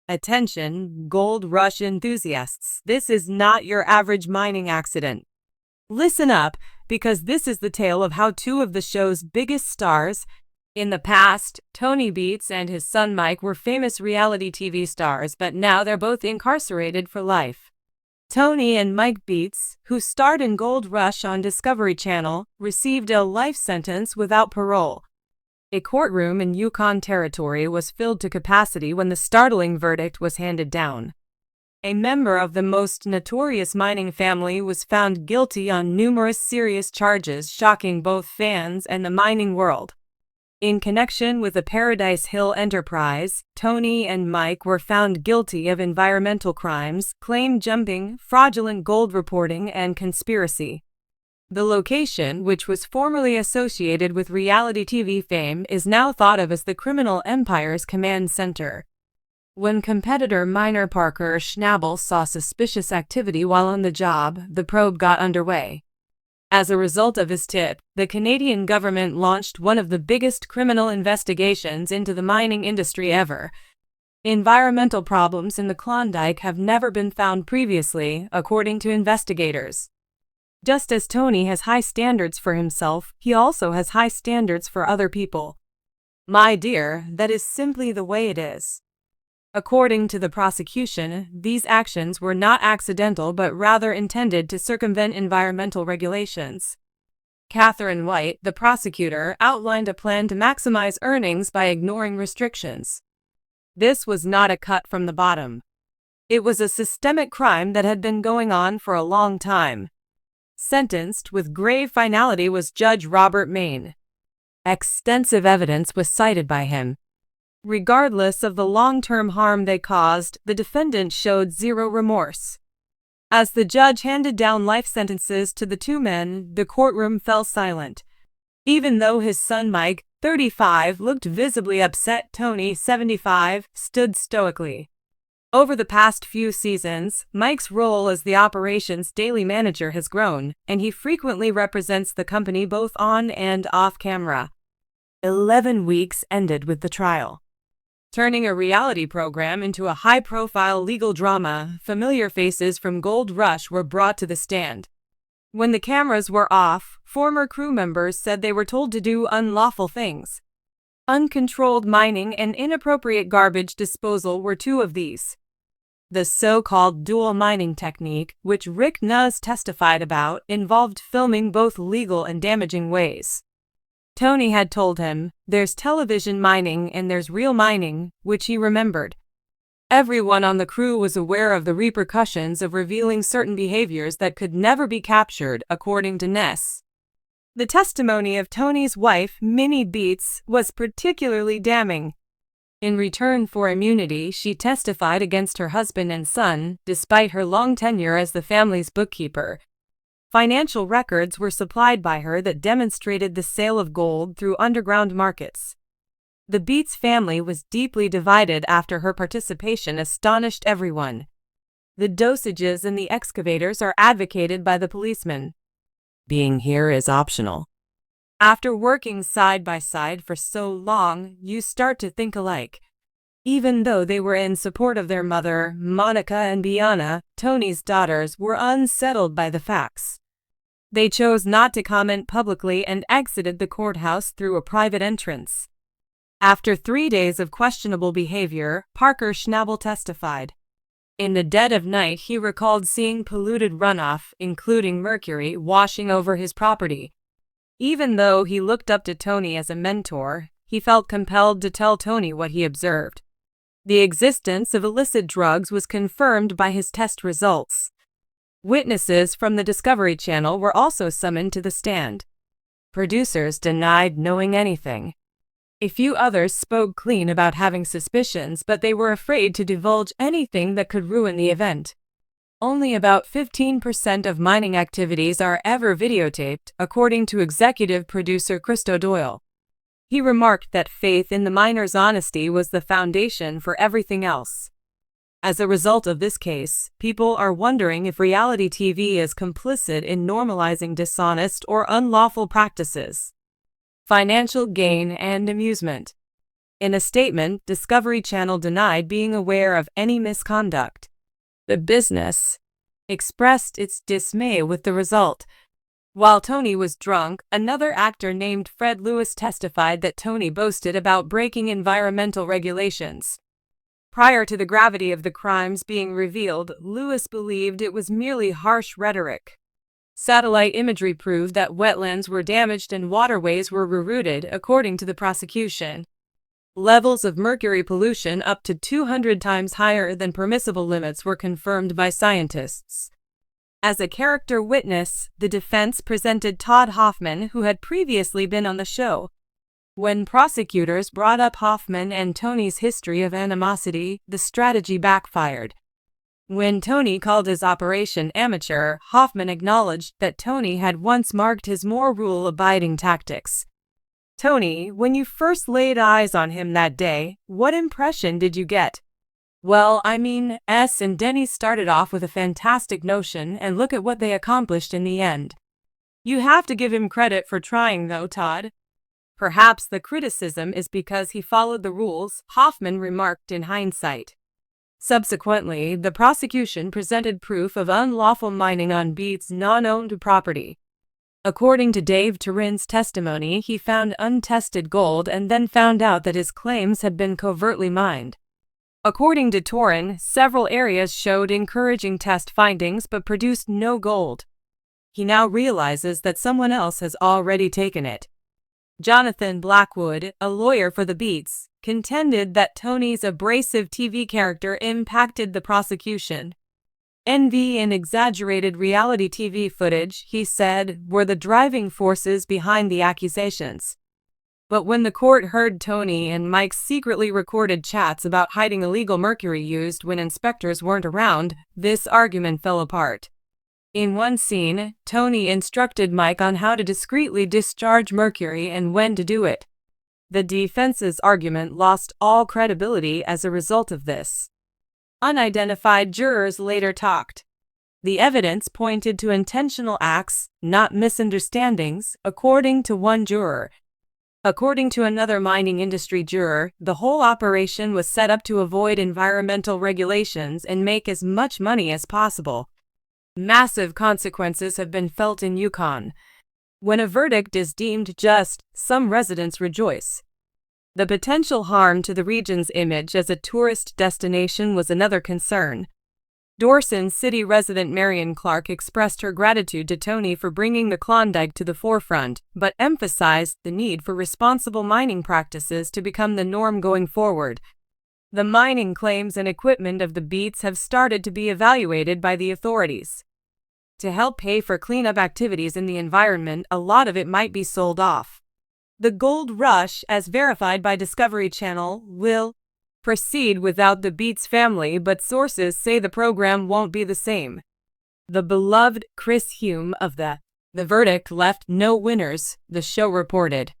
Attention, Gold Rush enthusiasts. This is not your average mining accident. Listen up, because this is the tale of how two of the show's biggest stars. In the past, Tony Beats and his son Mike were famous reality TV stars, but now they're both incarcerated for life. Tony and Mike Beats, who starred in Gold Rush on Discovery Channel, received a life sentence without parole. A courtroom in Yukon Territory was filled to capacity when the startling verdict was handed down. A member of the most notorious mining family was found guilty on numerous serious charges, shocking both fans and the mining world. In connection with the Paradise Hill enterprise, Tony and Mike were found guilty of environmental crimes, claim jumping, fraudulent gold reporting, and conspiracy. The location, which was formerly associated with reality TV fame, is now thought of as the criminal empire's command center. When competitor miner Parker Schnabel saw suspicious activity while on the job, the probe got underway. As a result of his tip, the Canadian government launched one of the biggest criminal investigations into the mining industry ever. Environmental problems in the Klondike have never been found previously, according to investigators. Just as Tony has high standards for himself, he also has high standards for other people. My dear, that is simply the way it is. According to the prosecution, these actions were not accidental but rather intended to circumvent environmental regulations. Catherine White, the prosecutor, outlined a plan to maximize earnings by ignoring restrictions. This was not a cut from the bottom. It was a systemic crime that had been going on for a long time. Sentenced with grave finality was Judge Robert Main. Extensive evidence was cited by him. Regardless of the long-term harm they caused, the defendant showed zero remorse. As the judge handed down life sentences to the two men, the courtroom fell silent. Even though his son Mike, 35, looked visibly upset, Tony, 75, stood stoically. Over the past few seasons, Mike's role as the operations daily manager has grown, and he frequently represents the company both on and off camera. 11 weeks ended with the trial. Turning a reality program into a high-profile legal drama, familiar faces from Gold Rush were brought to the stand. When the cameras were off, former crew members said they were told to do unlawful things. Uncontrolled mining and inappropriate garbage disposal were two of these. The so-called dual mining technique, which Rick Nuz testified about, involved filming both legal and damaging ways. Tony had told him, "There's television mining and there's real mining," which he remembered. Everyone on the crew was aware of the repercussions of revealing certain behaviors that could never be captured, according to Ness. The testimony of Tony's wife, Minnie Beats, was particularly damning. In return for immunity, she testified against her husband and son, despite her long tenure as the family's bookkeeper. Financial records were supplied by her that demonstrated the sale of gold through underground markets. The Beats family was deeply divided after her participation astonished everyone. The dosages in the excavators are advocated by the policemen. Being here is optional. After working side by side for so long, you start to think alike. Even though they were in support of their mother, Monica and Bianna, Tony's daughters, were unsettled by the facts. They chose not to comment publicly and exited the courthouse through a private entrance. After 3 days of questionable behavior, Parker Schnabel testified. In the dead of night, he recalled seeing polluted runoff, including mercury, washing over his property. Even though he looked up to Tony as a mentor, he felt compelled to tell Tony what he observed. The existence of illicit drugs was confirmed by his test results. Witnesses from the Discovery Channel were also summoned to the stand. Producers denied knowing anything. A few others spoke clean about having suspicions, but they were afraid to divulge anything that could ruin the event. Only about 15% of mining activities are ever videotaped, according to executive producer Christo Doyle. He remarked that faith in the miners' honesty was the foundation for everything else. As a result of this case, people are wondering if reality TV is complicit in normalizing dishonest or unlawful practices. Financial gain and amusement. In a statement, Discovery Channel denied being aware of any misconduct. The business expressed its dismay with the result. While Tony was drunk, another actor named Fred Lewis testified that Tony boasted about breaking environmental regulations. Prior to the gravity of the crimes being revealed, Lewis believed it was merely harsh rhetoric. Satellite imagery proved that wetlands were damaged and waterways were rerouted, according to the prosecution. Levels of mercury pollution up to 200 times higher than permissible limits were confirmed by scientists. As a character witness, the defense presented Todd Hoffman, who had previously been on the show. When prosecutors brought up Hoffman and Tony's history of animosity, the strategy backfired. When Tony called his operation amateur, Hoffman acknowledged that Tony had once marked his more rule-abiding tactics. Tony, when you first laid eyes on him that day, what impression did you get? Well, S and Denny started off with a fantastic notion, and look at what they accomplished in the end. You have to give him credit for trying, though, Todd. Perhaps the criticism is because he followed the rules, Hoffman remarked in hindsight. Subsequently, the prosecution presented proof of unlawful mining on Beat's non-owned property. According to Dave Turin's testimony, he found untested gold and then found out that his claims had been covertly mined. According to Turin, several areas showed encouraging test findings but produced no gold. He now realizes that someone else has already taken it. Jonathan Blackwood, a lawyer for the Beats, contended that Tony's abrasive TV character impacted the prosecution. Envy and exaggerated reality TV footage, he said, were the driving forces behind the accusations. But when the court heard Tony and Mike's secretly recorded chats about hiding illegal mercury used when inspectors weren't around, this argument fell apart. In one scene, Tony instructed Mike on how to discreetly discharge mercury and when to do it. The defense's argument lost all credibility as a result of this. Unidentified jurors later talked. The evidence pointed to intentional acts, not misunderstandings, according to one juror. According to another mining industry juror, the whole operation was set up to avoid environmental regulations and make as much money as possible. Massive consequences have been felt in Yukon. When a verdict is deemed just, some residents rejoice. The potential harm to the region's image as a tourist destination was another concern. Dawson City resident Marion Clark expressed her gratitude to Tony for bringing the Klondike to the forefront, but emphasized the need for responsible mining practices to become the norm going forward. The mining claims and equipment of the Beats have started to be evaluated by the authorities. To help pay for cleanup activities in the environment, a lot of it might be sold off. The Gold Rush, as verified by Discovery Channel, will proceed without the Beats family, but sources say the program won't be the same. The beloved Chris Hume of the verdict left no winners, the show reported.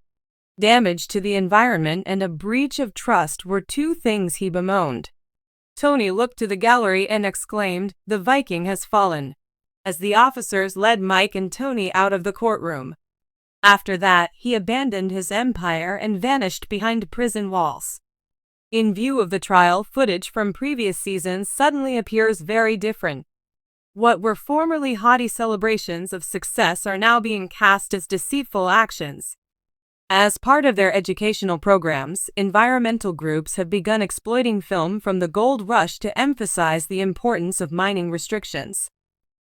Damage to the environment and a breach of trust were two things he bemoaned. Tony looked to the gallery and exclaimed, "The Viking has fallen," as the officers led Mike and Tony out of the courtroom. After that, he abandoned his empire and vanished behind prison walls. In view of the trial, footage from previous seasons suddenly appears very different. What were formerly haughty celebrations of success are now being cast as deceitful actions. As part of their educational programs, environmental groups have begun exploiting film from the Gold Rush to emphasize the importance of mining restrictions.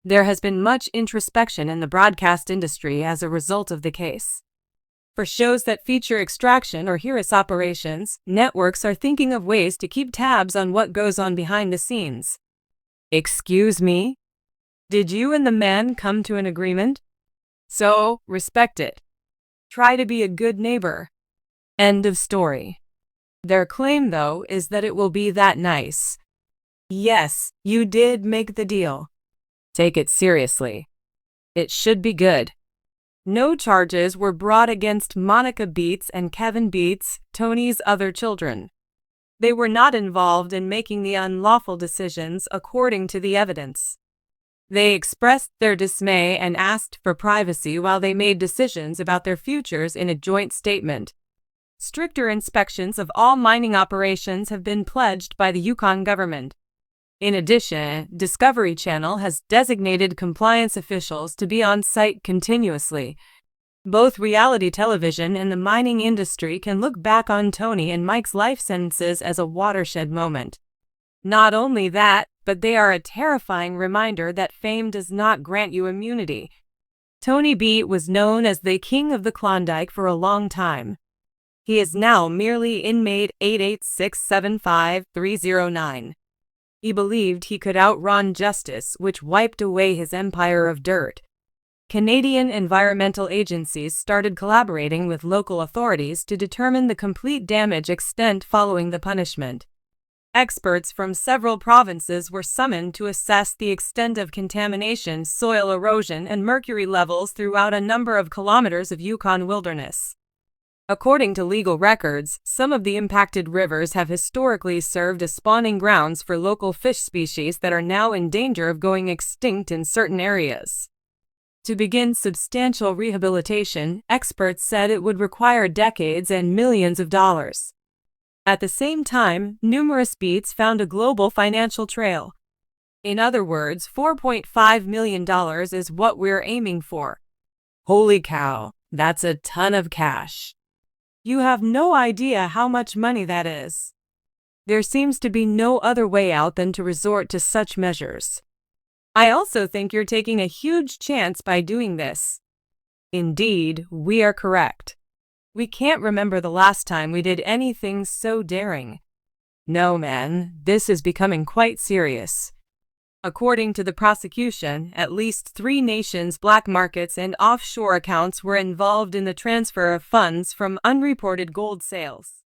There has been much introspection in the broadcast industry as a result of the case. For shows that feature extraction or Hearus operations, networks are thinking of ways to keep tabs on what goes on behind the scenes. Excuse me? Did you and the man come to an agreement? So, respect it. Try to be a good neighbor. End of story. Their claim, though, is that it will be that nice. Yes, you did make the deal. Take it seriously. It should be good. No charges were brought against Monica Beats and Kevin Beats, Tony's other children. They were not involved in making the unlawful decisions, according to the evidence. They expressed their dismay and asked for privacy while they made decisions about their futures in a joint statement. Stricter inspections of all mining operations have been pledged by the Yukon government. In addition, Discovery Channel has designated compliance officials to be on site continuously. Both reality television and the mining industry can look back on Tony and Mike's life sentences as a watershed moment. Not only that, but they are a terrifying reminder that fame does not grant you immunity. Tony B was known as the King of the Klondike for a long time. He is now merely inmate 88675-309. He believed he could outrun justice, which wiped away his empire of dirt. Canadian environmental agencies started collaborating with local authorities to determine the complete damage extent following the punishment. Experts from several provinces were summoned to assess the extent of contamination, soil erosion, and mercury levels throughout a number of kilometers of Yukon wilderness. According to legal records, some of the impacted rivers have historically served as spawning grounds for local fish species that are now in danger of going extinct in certain areas. To begin substantial rehabilitation, experts said it would require decades and millions of dollars. At the same time, numerous beats found a global financial trail. In other words, $4.5 million is what we're aiming for. Holy cow, that's a ton of cash. You have no idea how much money that is. There seems to be no other way out than to resort to such measures. I also think you're taking a huge chance by doing this. Indeed, we are correct. We can't remember the last time we did anything so daring. No, man, this is becoming quite serious. According to the prosecution, at least 3 nations' black markets and offshore accounts were involved in the transfer of funds from unreported gold sales.